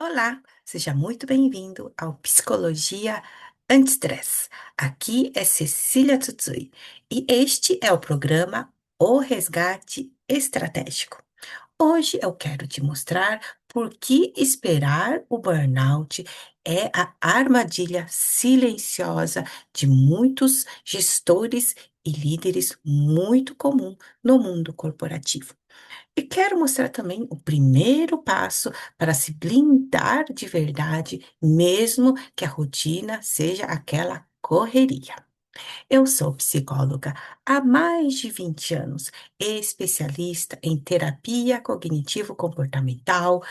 Olá, seja muito bem-vindo ao Psicologia Anti-Estresse. Aqui é Cecília Tsutsui e este é o programa O Resgate Estratégico. Hoje eu quero te mostrar por que esperar o burnout é a armadilha silenciosa de muitos gestores e líderes muito comum no mundo corporativo. E quero mostrar também o primeiro passo para se blindar de verdade, mesmo que a rotina seja aquela correria. Eu sou psicóloga há mais de 20 anos, especialista em terapia cognitivo-comportamental,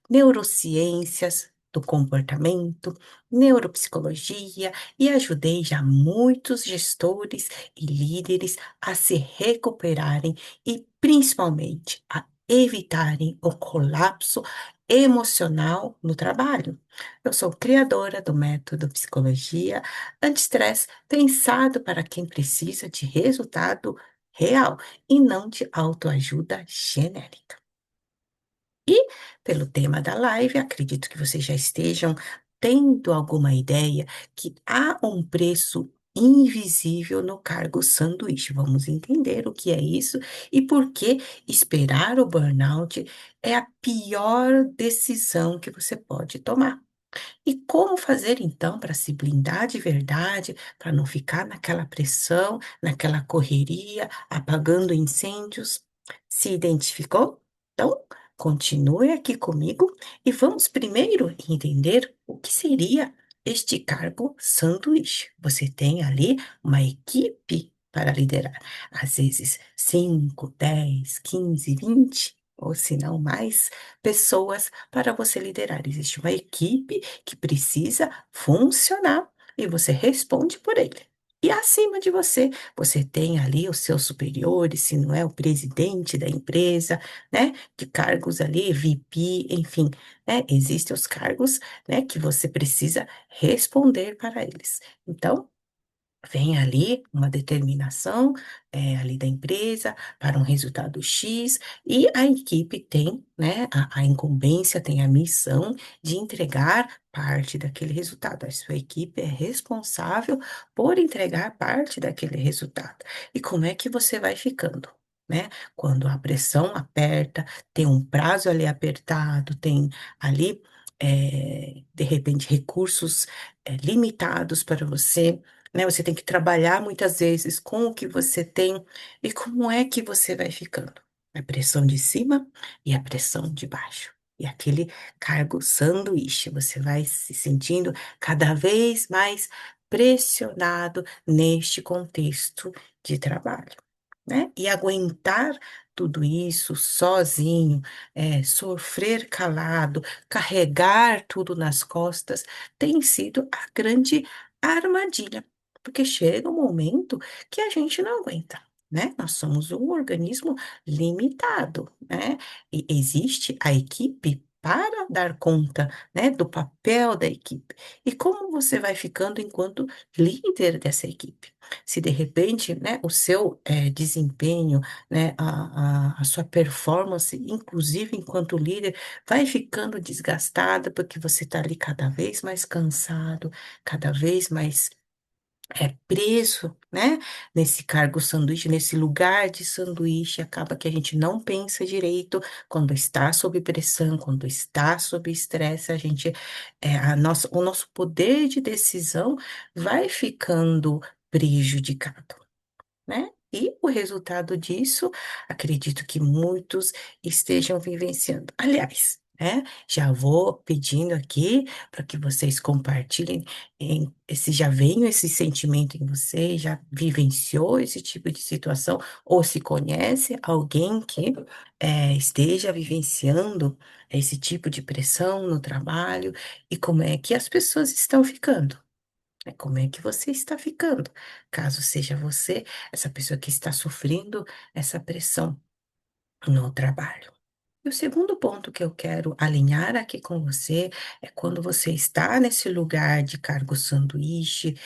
neurociências do comportamento, neuropsicologia e ajudei já muitos gestores e líderes a se recuperarem e principalmente a evitarem o colapso emocional no trabalho. Eu sou criadora do método Psicologia Anti-Estresse pensado para quem precisa de resultado real e não de autoajuda genérica. E, pelo tema da live, acredito que vocês já estejam tendo alguma ideia que há um preço invisível no cargo sanduíche. Vamos entender o que é isso e por que esperar o burnout é a pior decisão que você pode tomar. E como fazer então para se blindar de verdade, para não ficar naquela pressão, naquela correria, apagando incêndios? Se identificou? Então, continue aqui comigo e vamos primeiro entender o que seria este cargo sanduíche. Você tem ali uma equipe para liderar, às vezes 5, 10, 15, 20, ou se não mais, pessoas para você liderar. Existe uma equipe que precisa funcionar e você responde por ele. E acima de você, você tem ali os seus superiores, se não é o presidente da empresa, né? De cargos ali, VP, enfim, né? Existem os cargos, né? Que você precisa responder para eles. Então, vem ali uma determinação, ali da empresa para um resultado X e a equipe tem, né, a incumbência, tem a missão de entregar parte daquele resultado. A sua equipe é responsável por entregar parte daquele resultado. E como é que você vai ficando? Né? Quando a pressão aperta, tem um prazo ali apertado, tem ali, de repente, recursos, limitados para você, né? Você tem que trabalhar muitas vezes com o que você tem e como é que você vai ficando? A pressão de cima e a pressão de baixo. E aquele cargo sanduíche, você vai se sentindo cada vez mais pressionado neste contexto de trabalho, né? E aguentar tudo isso sozinho, sofrer calado, carregar tudo nas costas, tem sido a grande armadilha, porque chega um momento que a gente não aguenta. Né? Nós somos um organismo limitado, né? E existe a equipe para dar conta, né, do papel da equipe. E como você vai ficando enquanto líder dessa equipe? Se de repente, né, o seu desempenho, né, a sua performance, inclusive enquanto líder, vai ficando desgastada porque você está ali cada vez mais cansado, cada vez mais preso, né, nesse cargo sanduíche, nesse lugar de sanduíche, acaba que a gente não pensa direito quando está sob pressão, quando está sob estresse, a gente, o nosso poder de decisão vai ficando prejudicado, né? E o resultado disso, acredito que muitos estejam vivenciando. Aliás, né? Já vou pedindo aqui para que vocês compartilhem se já veio esse sentimento em você, já vivenciou esse tipo de situação, ou se conhece alguém que esteja vivenciando esse tipo de pressão no trabalho e como é que as pessoas estão ficando. Como é que você está ficando? Caso seja você, essa pessoa que está sofrendo essa pressão no trabalho. E o segundo ponto que eu quero alinhar aqui com você é quando você está nesse lugar de cargo sanduíche,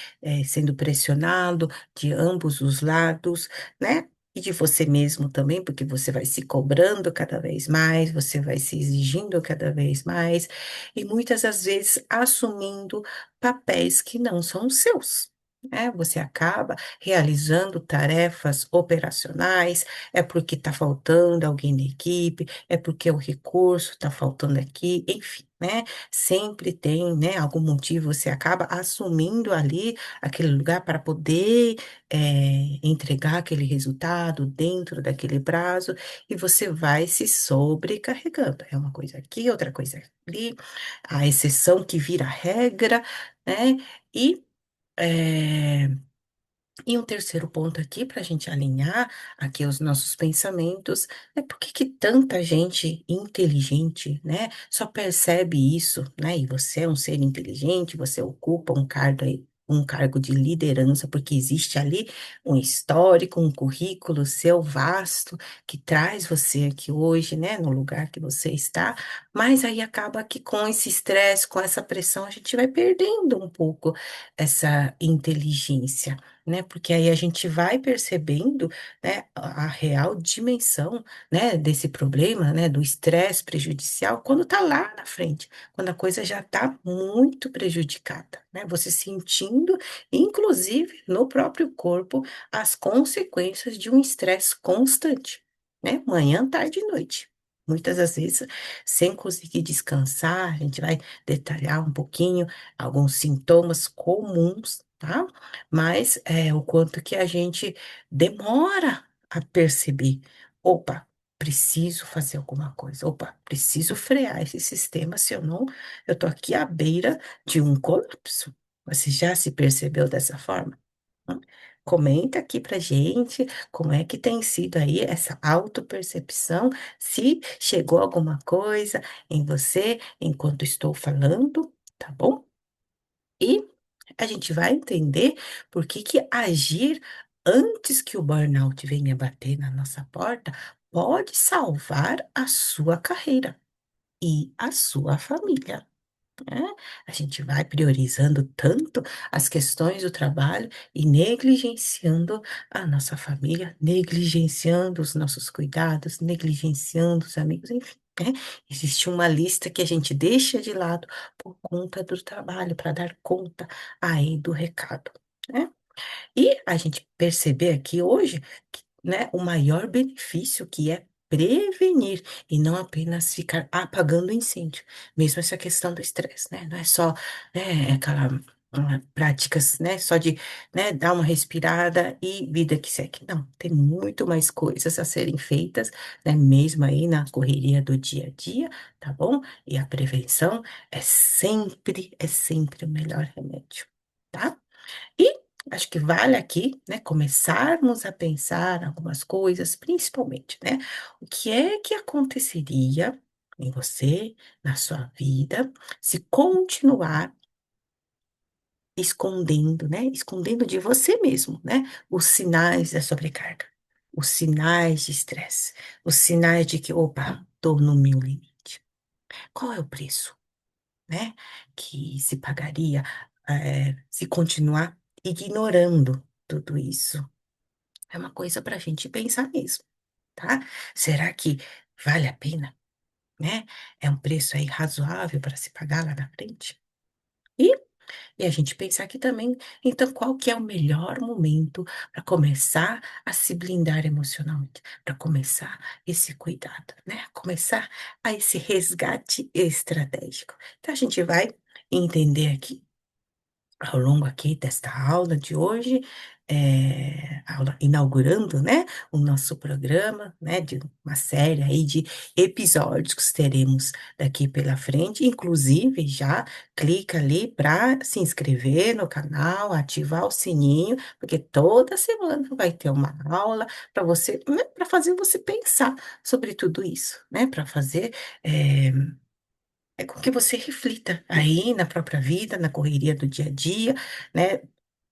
sendo pressionado de ambos os lados, né? e de você mesmo também, porque você vai se cobrando cada vez mais, você vai se exigindo cada vez mais, e muitas das vezes assumindo papéis que não são os seus. Né? Você acaba realizando tarefas operacionais, é porque está faltando alguém na equipe, é porque o recurso está faltando aqui, enfim, né? Sempre tem, né, algum motivo, você acaba assumindo ali aquele lugar para poder entregar aquele resultado dentro daquele prazo e você vai se sobrecarregando. É uma coisa aqui, outra coisa ali, a exceção que vira regra, né? E eh, e um terceiro ponto aqui, para a gente alinhar aqui os nossos pensamentos, é por que que tanta gente inteligente, né, só percebe isso, né? E você é um ser inteligente, você ocupa um cargo de liderança, porque existe ali um histórico, um currículo seu vasto que traz você aqui hoje, né, no lugar que você está, mas aí acaba que com esse estresse, com essa pressão, a gente vai perdendo um pouco essa inteligência, né? Porque aí a gente vai percebendo, né, a real dimensão, né, desse problema, né, do estresse prejudicial quando tá lá na frente, quando a coisa já tá muito prejudicada, né? Você sentindo, inclusive no próprio corpo, as consequências de um estresse constante, né? Manhã, tarde e noite. Muitas das vezes, sem conseguir descansar, a gente vai detalhar um pouquinho alguns sintomas comuns, tá? Mas o quanto que a gente demora a perceber. Opa, preciso fazer alguma coisa. Opa, preciso frear esse sistema, se eu não, eu tô aqui à beira de um colapso. Você já se percebeu dessa forma? Hum? Comenta aqui pra gente como é que tem sido aí essa autopercepção, se chegou alguma coisa em você enquanto estou falando, tá bom? E a gente vai entender por que que agir antes que o burnout venha bater na nossa porta pode salvar a sua carreira e a sua família, né? A gente vai priorizando tanto as questões do trabalho e negligenciando a nossa família, negligenciando os nossos cuidados, negligenciando os amigos, enfim, né? Existe uma lista que a gente deixa de lado por conta do trabalho, para dar conta aí do recado, né? E a gente perceber aqui hoje, que, né, o maior benefício que é prevenir e não apenas ficar apagando o incêndio. Mesmo essa questão do estresse, né? Não é só, né, aquela práticas, né, só de, né, dar uma respirada e vida que segue. Não, tem muito mais coisas a serem feitas, né, mesmo aí na correria do dia a dia, tá bom? E a prevenção é sempre o melhor remédio, tá? E acho que vale aqui, né, começarmos a pensar algumas coisas, principalmente, né, o que é que aconteceria em você, na sua vida, se continuar escondendo, né, escondendo de você mesmo, né, os sinais da sobrecarga, os sinais de estresse, os sinais de que, opa, estou no meu limite. Qual é o preço, né, que se pagaria, se continuar ignorando tudo isso? É uma coisa para a gente pensar mesmo, tá? Será que vale a pena, né? É um preço aí razoável para se pagar lá na frente? E, e a gente pensar aqui também, então, qual que é o melhor momento para começar a se blindar emocionalmente, para começar esse cuidado, né? Começar a esse resgate estratégico. Então, a gente vai entender aqui ao longo aqui desta aula de hoje, aula inaugurando, né, o nosso programa, né, de uma série aí de episódios que teremos daqui pela frente, inclusive já clica ali para se inscrever no canal, ativar o sininho, porque toda semana vai ter uma aula para você, né, para fazer você pensar sobre tudo isso, né, para fazer, eh com que você reflita aí na própria vida, na correria do dia a dia, né.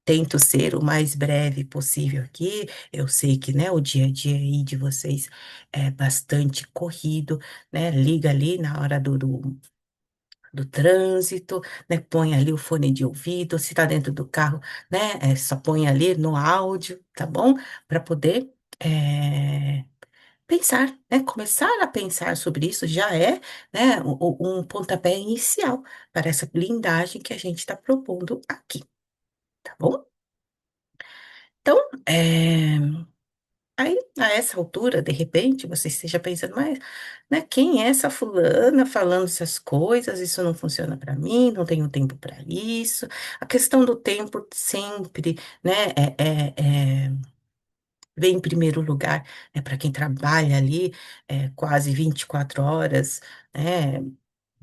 Tento ser o mais breve possível aqui, eu sei que, né, o dia a dia aí de vocês é bastante corrido, né, liga ali na hora do trânsito, né, põe ali o fone de ouvido, se tá dentro do carro, né, só põe ali no áudio, tá bom? Para poder é, pensar, né? Começar a pensar sobre isso já é, né, um pontapé inicial para essa blindagem que a gente está propondo aqui, tá bom? Então, aí, a essa altura, de repente, você esteja pensando, mas, né, quem é essa fulana falando essas coisas? Isso não funciona para mim, não tenho tempo para isso. A questão do tempo sempre, né, vem em primeiro lugar, né, para quem trabalha ali quase 24 horas, né,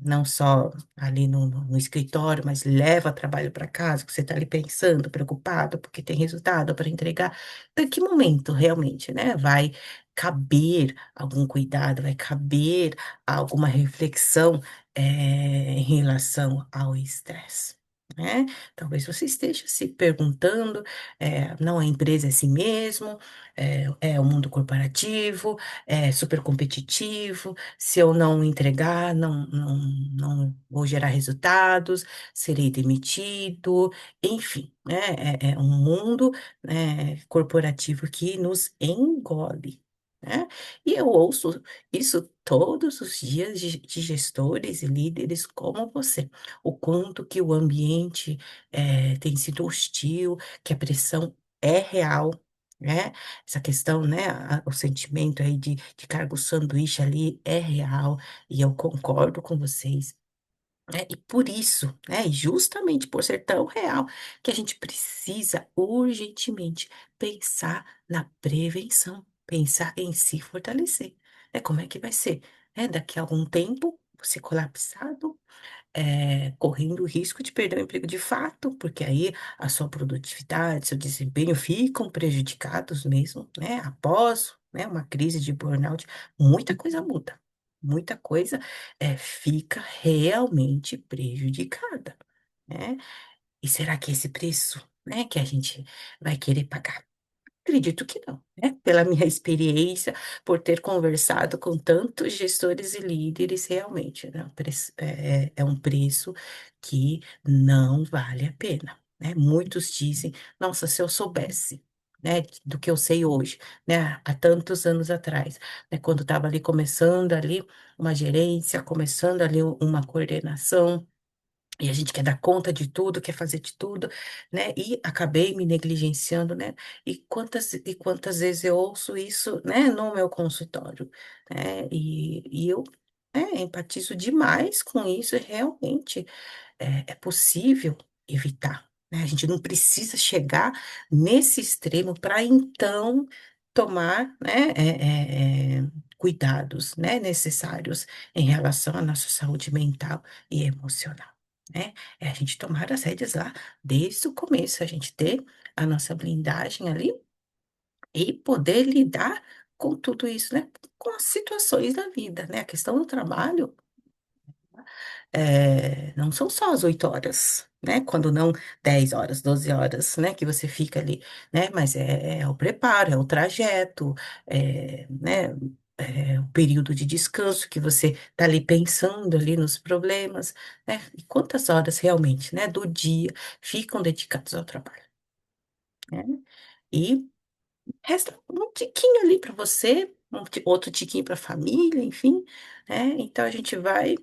não só ali no escritório, mas leva trabalho para casa, que você está ali pensando, preocupado, porque tem resultado para entregar. Então, em que momento realmente, né, vai caber algum cuidado, vai caber alguma reflexão, em relação ao estresse? Né? Talvez você esteja se perguntando, não, a empresa é assim mesmo, é o mundo corporativo, é super competitivo, se eu não entregar, não vou gerar resultados, serei demitido, enfim, né? É um mundo, corporativo que nos engole, né? E eu ouço isso todos os dias de gestores e líderes como você, o quanto que o ambiente tem sido hostil, que a pressão é real. Né? Essa questão, né, o sentimento aí de cargo sanduíche ali é real, e eu concordo com vocês, né? E por isso, né, e justamente por ser tão real, que a gente precisa urgentemente pensar na prevenção, pensar em se fortalecer, né? Como é que vai ser, né? Daqui a algum tempo, você colapsado, correndo o risco de perder o emprego de fato, porque aí a sua produtividade, seu desempenho ficam prejudicados mesmo, né? Após, né, uma crise de burnout, muita coisa muda, muita coisa fica realmente prejudicada, né? E será que esse preço, né, que a gente vai querer pagar? Acredito que não, né? Pela minha experiência, por ter conversado com tantos gestores e líderes, realmente, né? É um preço que não vale a pena, né? Muitos dizem, nossa, se eu soubesse, né, do que eu sei hoje, né, há tantos anos atrás, né, quando estava ali começando ali uma gerência, começando ali uma coordenação, e a gente quer dar conta de tudo, quer fazer de tudo, né? E acabei me negligenciando, né? E quantas vezes eu ouço isso, né, no meu consultório, né? E eu, empatizo demais com isso, e realmente é possível evitar, né? A gente não precisa chegar nesse extremo para então tomar, né, cuidados, né, necessários em relação à nossa saúde mental e emocional, né? É a gente tomar as rédeas lá desde o começo, a gente ter a nossa blindagem ali e poder lidar com tudo isso, né? Com as situações da vida, né? A questão do trabalho não são só as 8 horas, né? Quando não 10 horas, 12 horas, né? Que você fica ali, né? Mas é o preparo, é o trajeto, né? É o período de descanso que você está ali pensando ali nos problemas, né? E quantas horas realmente, né? Do dia ficam dedicadas ao trabalho, né? E resta um tiquinho ali para você, outro tiquinho para a família, enfim, né? Então a gente vai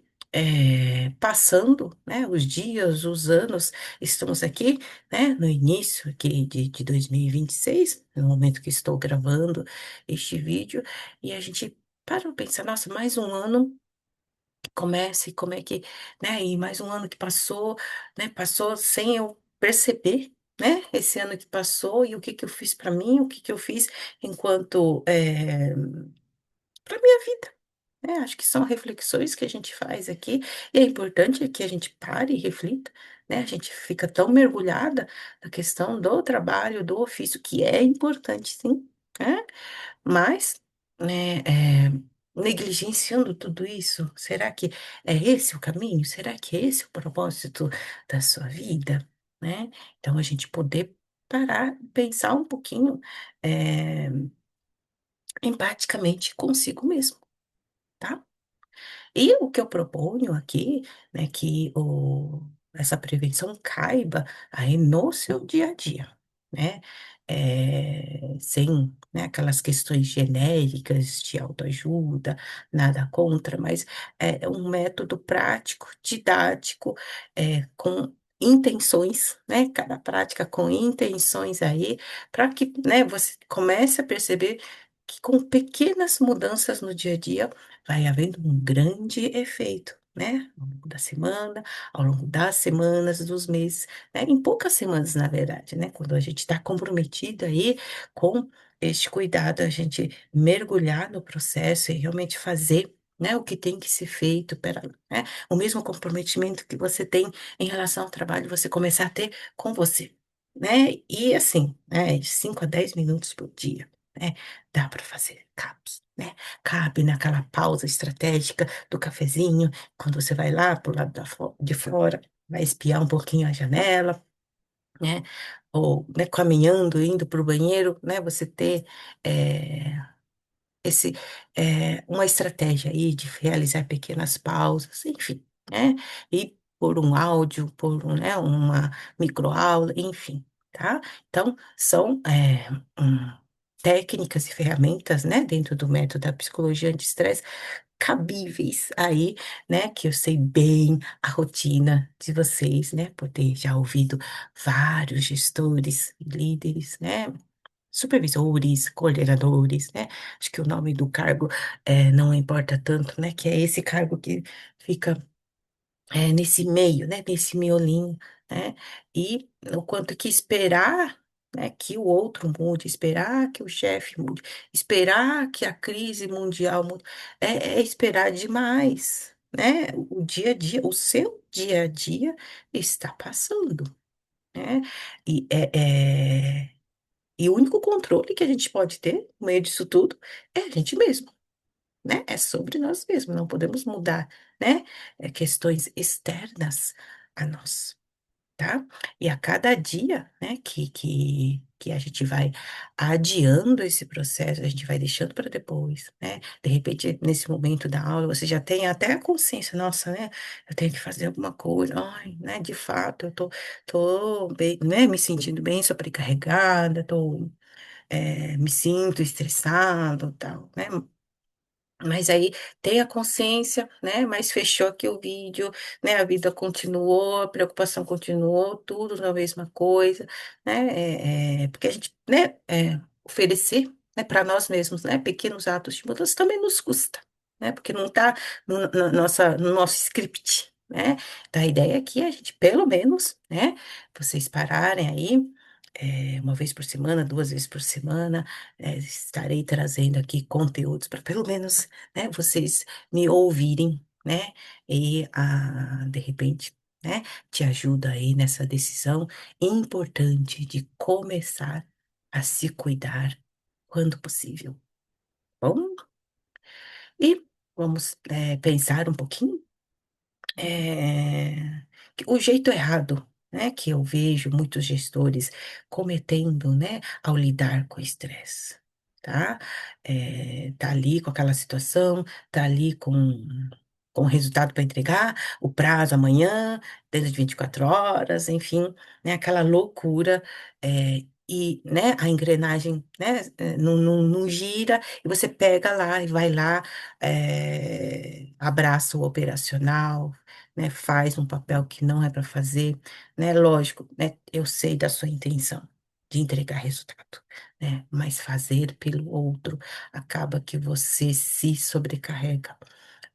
passando, né, os dias, os anos, estamos aqui, né, no início aqui de 2026, no momento que estou gravando este vídeo, e a gente para pra pensar, nossa, mais um ano que começa e como é que, né, e mais um ano que passou, né, passou sem eu perceber, né, esse ano que passou e o que que eu fiz para mim, o que que eu fiz enquanto, para minha vida, né. Acho que são reflexões que a gente faz aqui, e é importante que a gente pare e reflita, né, a gente fica tão mergulhada na questão do trabalho, do ofício, que é importante sim, né, mas, né, negligenciando tudo isso, será que é esse o caminho? Será que é esse o propósito da sua vida? Né? Então, a gente poder parar, pensar um pouquinho, eh, empaticamente consigo mesmo, tá? E o que eu proponho aqui, né, que essa prevenção caiba aí no seu dia a dia. né? Sem, né, aquelas questões genéricas de autoajuda, nada contra, mas é um método prático, didático, com intenções, né? Cada prática com intenções aí, para que, né, você comece a perceber que com pequenas mudanças no dia a dia vai havendo um grande efeito, né? Ao longo da semana, ao longo das semanas, dos meses, né? Em poucas semanas, na verdade, né? Quando a gente está comprometido aí com este cuidado, a gente mergulhar no processo e realmente fazer, né, o que tem que ser feito, né? O mesmo comprometimento que você tem em relação ao trabalho, você começar a ter com você, né? E assim, né, de 5 a 10 minutos por dia, né? Dá para fazer, cabe, né? Cabe naquela pausa estratégica do cafezinho, quando você vai lá pro lado de fora, vai espiar um pouquinho a janela, né? Ou, né, caminhando, indo para o banheiro, né? Você ter eh, esse, uma estratégia aí de realizar pequenas pausas, enfim, né? E por um áudio, por né, uma microaula, enfim, tá? Então, são técnicas e ferramentas, né, dentro do método da psicologia anti-estresse cabíveis aí, né, que eu sei bem a rotina de vocês, né, por ter já ouvido vários gestores, líderes, né, supervisores, coordenadores, né, acho que o nome do cargo não importa tanto, né, que é esse cargo que fica nesse meio, né, nesse miolinho, né, e o quanto que esperar, né, que o outro mude, esperar que o chefe mude, esperar que a crise mundial mude, é esperar demais, né, o dia a dia, o seu dia a dia está passando, né, e, e o único controle que a gente pode ter no meio disso tudo é a gente mesmo, né, é sobre nós mesmos, não podemos mudar, né, questões externas a nós, tá. E a cada dia, né, que a gente vai adiando esse processo, a gente vai deixando para depois, né, de repente, nesse momento da aula, você já tem até a consciência: "Nossa, né, eu tenho que fazer alguma coisa, ai, né, de fato eu tô bem, né, me sentindo bem sobrecarregada, me sinto estressado, tal", né. Mas aí tem a consciência, né, mas fechou aqui o vídeo, né, a vida continuou, a preocupação continuou, tudo na mesma coisa, né, porque a gente, né, oferecer, né, para nós mesmos, né, pequenos atos de mudança também nos custa, né, porque não está no nosso script, né. Então a ideia aqui é a gente pelo menos, né, vocês pararem aí, 1 vez por semana, 2 vezes por semana, estarei trazendo aqui conteúdos para pelo menos, né, vocês me ouvirem, né, e, de repente, né, te ajuda aí nessa decisão importante de começar a se cuidar quando possível. Bom, e vamos, pensar um pouquinho que o jeito errado, né, que eu vejo muitos gestores cometendo, né, ao lidar com o estresse, tá? Tá ali com aquela situação, tá ali com o resultado para entregar, o prazo amanhã, dentro de 24 horas, enfim, né, aquela loucura, e, né, a engrenagem, né, não gira, e você pega lá e vai lá, abraça o operacional, né, faz um papel que não é para fazer, né, lógico, né, eu sei da sua intenção de entregar resultado, né, mas fazer pelo outro acaba que você se sobrecarrega,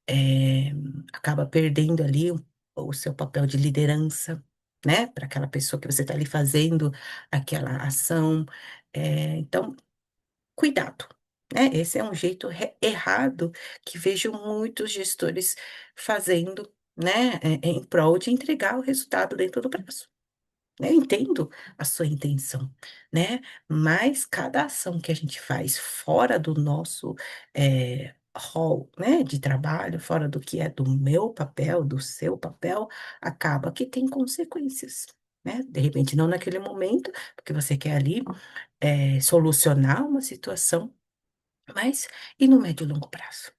eh, acaba perdendo ali o seu papel de liderança, né, para aquela pessoa que você está ali fazendo aquela ação, então cuidado, né, esse é um jeito errado que vejo muitos gestores fazendo, né, em prol de entregar o resultado dentro do prazo. Eu entendo a sua intenção, né, mas cada ação que a gente faz fora do nosso, rol, né, de trabalho, fora do que é do meu papel, do seu papel, acaba que tem consequências, né. De repente não naquele momento, porque você quer ali, solucionar uma situação, mas e no médio e longo prazo,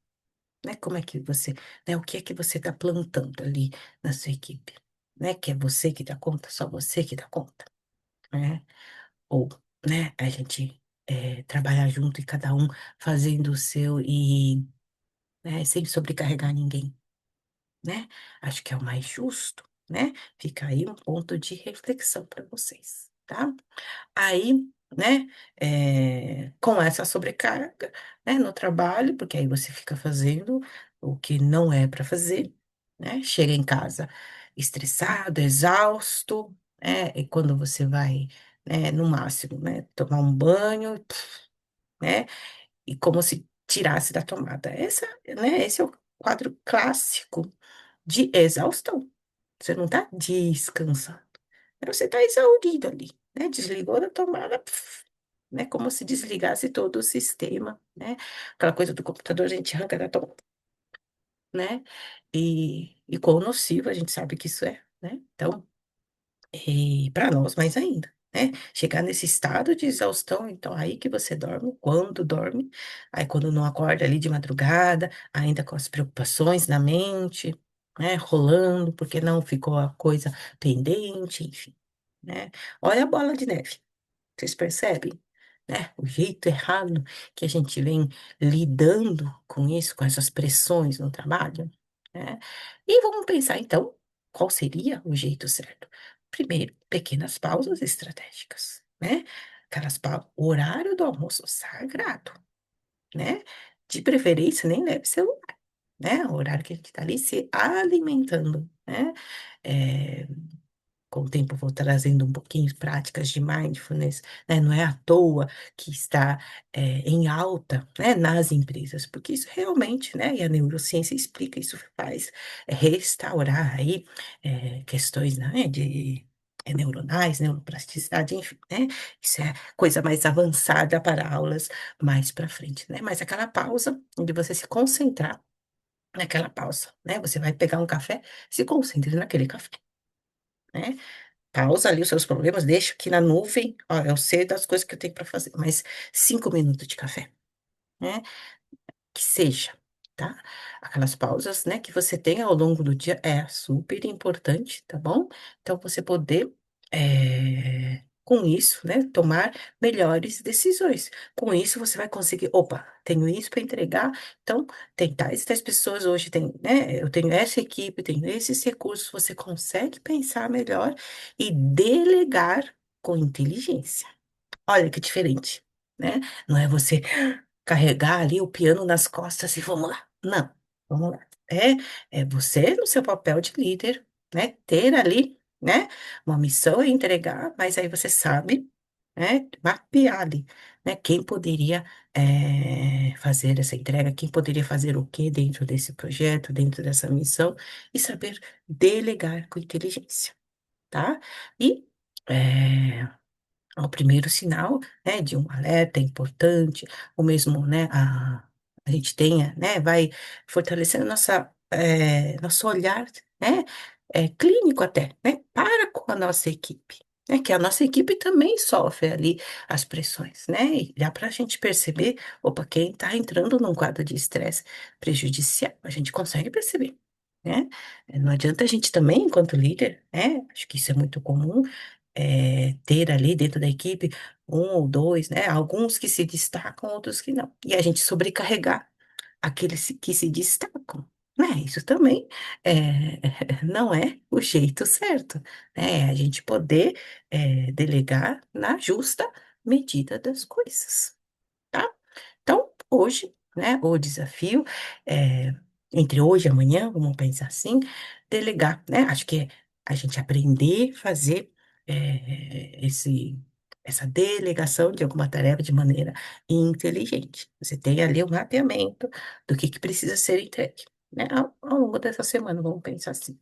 né, como é que você, né, o que é que você está plantando ali na sua equipe, né, que é você que dá conta, só você que dá conta, né. ou, né, a gente trabalhar junto e cada um fazendo o seu e, né, sem sobrecarregar ninguém, né? Acho que é o mais justo, né? Fica aí um ponto de reflexão para vocês, tá? Aí, né, com essa sobrecarga, né, no trabalho, porque aí você fica fazendo o que não é para fazer, né? Chega em casa estressado, exausto, né? E quando você vai, né, no máximo, né, tomar um banho, né? E como se tirasse da tomada. Esse é o quadro clássico de exaustão. Você não está descansando. Você está exaurido ali, né? Desligou da tomada, né? Como se desligasse todo o sistema, né? Aquela coisa do computador, a gente arranca da tomada, né? E quão nocivo a gente sabe que isso é, né? Então, e para nós mais ainda, né? Chegar nesse estado de exaustão, então aí que você dorme, quando dorme, aí quando não acorda ali de madrugada, ainda com as preocupações na mente, né? Rolando, porque não ficou a coisa pendente, enfim, né? Olha a bola de neve. Vocês percebem, né? O jeito errado que a gente vem lidando com isso, com essas pressões no trabalho, né? E vamos pensar então, qual seria o jeito certo? Primeiro, pequenas pausas estratégicas, né? Aquelas pausas, horário do almoço sagrado, né? De preferência, nem leve celular, né? O horário que a gente está ali se alimentando, né? Eh, com o tempo vou trazendo um pouquinho de práticas de mindfulness, né? Não é à toa que está em alta, né, nas empresas, porque isso realmente, né, e a neurociência explica, isso faz restaurar aí questões, né, de neuronais, neuroplasticidade, enfim, né? Isso é coisa mais avançada para aulas mais para frente, né? Mas aquela pausa onde você se concentrar naquela pausa, né? Você vai pegar um café, se concentre naquele café, né? Pausa ali os seus problemas, deixa aqui na nuvem. Ó, eu sei das coisas que eu tenho para fazer, mas 5 minutos de café, né? Que seja, tá? Aquelas pausas, né, que você tem ao longo do dia é super importante, tá bom? Então, você poder, com isso, né, tomar melhores decisões. Com isso, você vai conseguir, opa, tenho isso para entregar, então, tem tais pessoas hoje, tem, né, eu tenho essa equipe, tenho esses recursos, você consegue pensar melhor e delegar com inteligência. Olha que diferente, né? Não é você carregar ali o piano nas costas e vamos lá. Não, vamos lá. É você no seu papel de líder, né? Ter ali, né? Uma missão a entregar, mas aí você sabe, né? Mapear ali, né? Quem poderia fazer essa entrega, quem poderia fazer o que dentro desse projeto, dentro dessa missão, e saber delegar com inteligência, tá? E eh, ao primeiro sinal, né, de um alerta importante, ou mesmo, né, a gente tenha, né, vai fortalecendo nosso olhar, né, clínico até, né, para com a nossa equipe, né, que a nossa equipe também sofre ali as pressões, né, e dá para a gente perceber, opa, quem está entrando num quadro de estresse prejudicial, a gente consegue perceber, né, não adianta a gente também, enquanto líder, né, acho que isso é muito comum, ter ali dentro da equipe um ou dois, né? Alguns que se destacam, outros que não. E a gente sobrecarregar aqueles que se destacam, né? Isso também não é o jeito certo, né? A gente poder delegar na justa medida das coisas, tá? Então, hoje, né, o desafio é, entre hoje e amanhã, vamos pensar assim, delegar, né? Acho que é a gente aprender a fazer essa delegação de alguma tarefa de maneira inteligente. Você tem ali o mapeamento do que precisa ser entregue, né? Ao longo dessa semana, vamos pensar assim,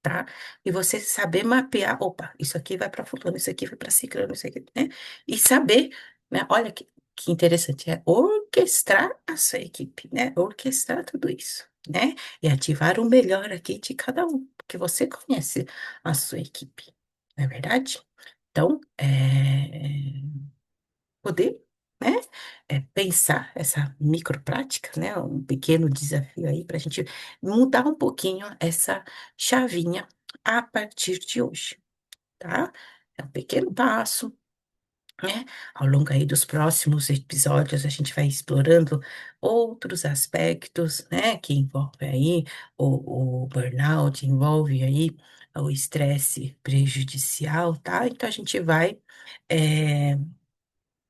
tá? E você saber mapear, opa, isso aqui vai para fulano, isso aqui vai para ciclano, isso aqui, né? E saber, né? Olha que interessante, é orquestrar a sua equipe, né? Orquestrar tudo isso, né? E ativar o melhor aqui de cada um, porque você conhece a sua equipe, não é verdade? Então, poder, né, pensar essa microprática, né, um pequeno desafio aí para a gente mudar um pouquinho essa chavinha a partir de hoje, tá? É um pequeno passo, né? Ao longo aí dos próximos episódios, a gente vai explorando outros aspectos, né, que envolvem aí o burnout, envolve aí o estresse prejudicial, tá? Então, a gente vai eh,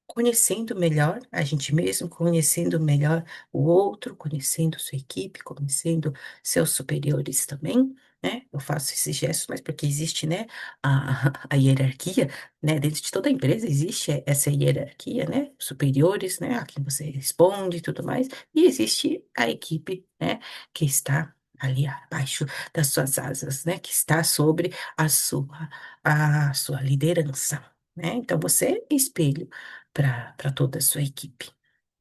conhecendo melhor a gente mesmo, conhecendo melhor o outro, conhecendo sua equipe, conhecendo seus superiores também, né? Eu faço esses gestos, mas porque existe, né, a hierarquia, né? Dentro de toda empresa existe essa hierarquia, né? Superiores, né? A quem você responde e tudo mais, e existe a equipe, né? Que está ali abaixo das suas asas, né? Que está sobre a sua liderança. Né? Então, você é espelho para toda a sua equipe.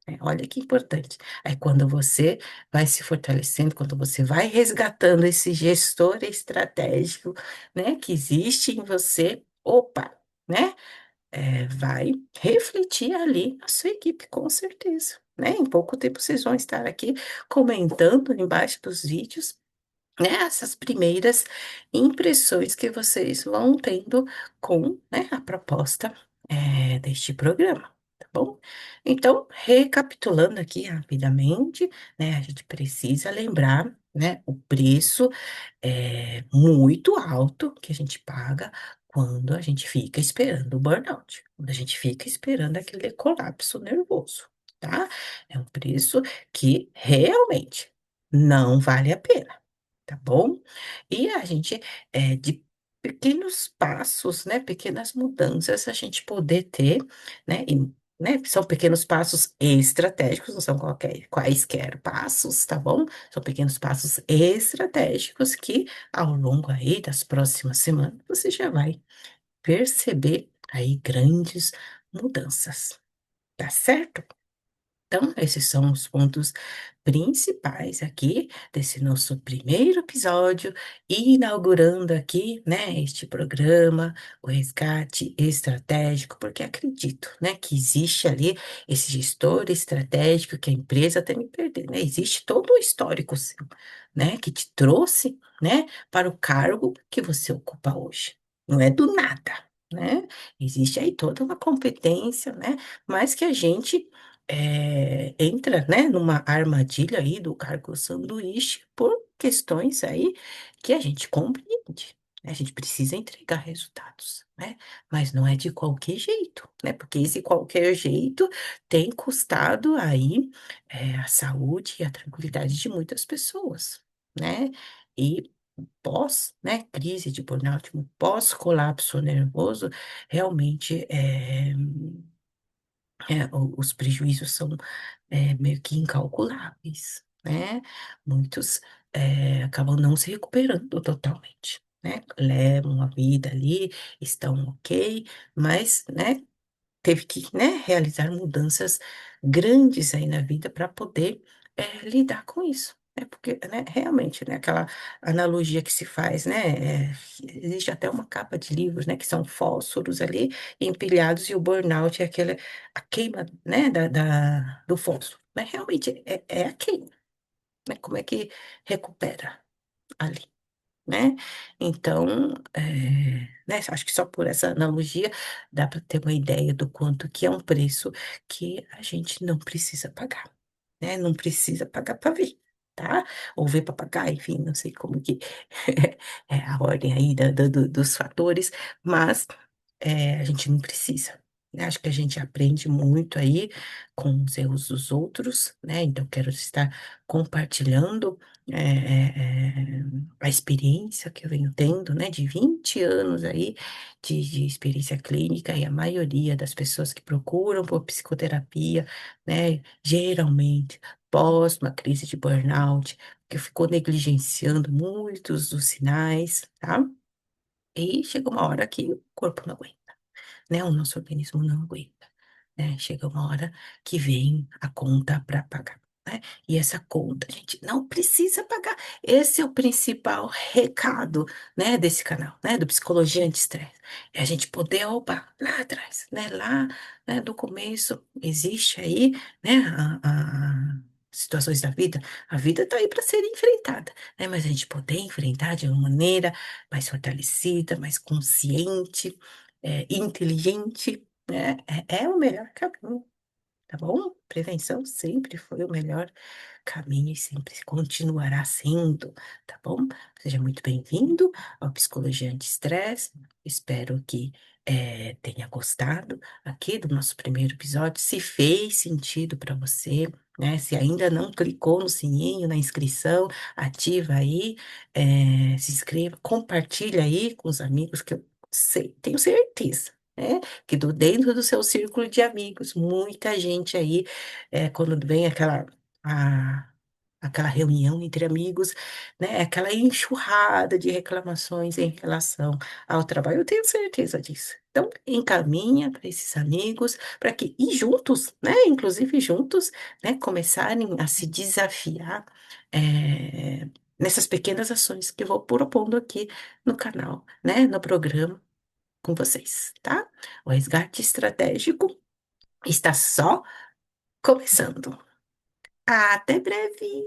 Né? Olha que importante. Aí, quando você vai se fortalecendo, quando você vai resgatando esse gestor estratégico, né, que existe em você, opa, né, vai refletir ali na sua equipe, com certeza. Né? Em pouco tempo vocês vão estar aqui comentando embaixo dos vídeos, né, essas primeiras impressões que vocês vão tendo com, né, a proposta deste programa, tá bom? Então, recapitulando aqui rapidamente, né, a gente precisa lembrar, né, o preço muito alto que a gente paga quando a gente fica esperando o burnout, quando a gente fica esperando aquele colapso nervoso, tá? É um preço que realmente não vale a pena, tá bom? E a gente, de pequenos passos, né, pequenas mudanças, a gente poder ter, né, né, são pequenos passos estratégicos, não são quaisquer passos, tá bom? São pequenos passos estratégicos que, ao longo aí das próximas semanas, você já vai perceber aí grandes mudanças, tá certo? Então, esses são os pontos principais aqui desse nosso primeiro episódio, inaugurando aqui, né, este programa, o resgate estratégico, porque acredito, né, que existe ali esse gestor estratégico que a empresa tem me perder, né? Existe todo o histórico seu, né, que te trouxe, né, para o cargo que você ocupa hoje. Não é do nada, né? Existe aí toda uma competência, né, mas que a gente entra, né, numa armadilha aí do cargo sanduíche por questões aí que a gente compreende, né? A gente precisa entregar resultados, né? Mas não é de qualquer jeito, né? Porque esse qualquer jeito tem custado aí a saúde e a tranquilidade de muitas pessoas, né? E pós, né, crise de burnout, um pós-colapso nervoso, realmente os prejuízos são meio que incalculáveis, né? Muitos acabam não se recuperando totalmente, né? Levam a vida ali, estão ok, mas, né, teve que, né, realizar mudanças grandes aí na vida para poder lidar com isso. É porque, né, realmente, né, aquela analogia que se faz, né, existe até uma capa de livros, né, que são fósforos ali empilhados e o burnout é aquela, a queima, né, do fósforo. Mas realmente é a queima, né, como é que recupera ali? Né? Então, né, acho que só por essa analogia dá para ter uma ideia do quanto que é um preço que a gente não precisa pagar, né? Não precisa pagar para ver, tá? Ou ver para pagar, enfim, não sei como que é a ordem aí dos fatores, mas a gente não precisa. Né? Acho que a gente aprende muito aí com os erros dos outros, né? Então, quero estar compartilhando a experiência que eu venho tendo, né? De 20 anos aí de experiência clínica, e a maioria das pessoas que procuram por psicoterapia, né? Geralmente, pós uma crise de burnout, que ficou negligenciando muitos dos sinais, tá? E chega uma hora que o corpo não aguenta, né? O nosso organismo não aguenta, né? Chega uma hora que vem a conta para pagar, né? E essa conta a gente não precisa pagar. Esse é o principal recado, né, desse canal, né, do Psicologia Anti-Estresse. É a gente poder, opa, lá atrás, né, lá, né, do começo, existe aí, né, situações da vida, a vida está aí para ser enfrentada, né? Mas a gente poder enfrentar de uma maneira mais fortalecida, mais consciente, inteligente, É o melhor caminho, tá bom? Prevenção sempre foi o melhor caminho e sempre continuará sendo, tá bom? Seja muito bem-vindo ao Psicologia Anti-Estresse. Espero que tenha gostado aqui do nosso primeiro episódio. Se fez sentido para você, né? Se ainda não clicou no sininho, na inscrição, ativa aí, se inscreva, compartilha aí com os amigos que eu sei, tenho certeza. Né? Que dentro do seu círculo de amigos, muita gente aí, quando vem a- aquela reunião entre amigos, né? Aquela enxurrada de reclamações em relação ao trabalho. Eu tenho certeza disso. Então, encaminha para esses amigos, para que, e juntos, né? Inclusive juntos, né? Começarem a se desafiar, nessas pequenas ações que eu vou propondo aqui no canal, né? No programa com vocês, tá? O resgate estratégico está só começando. Até breve!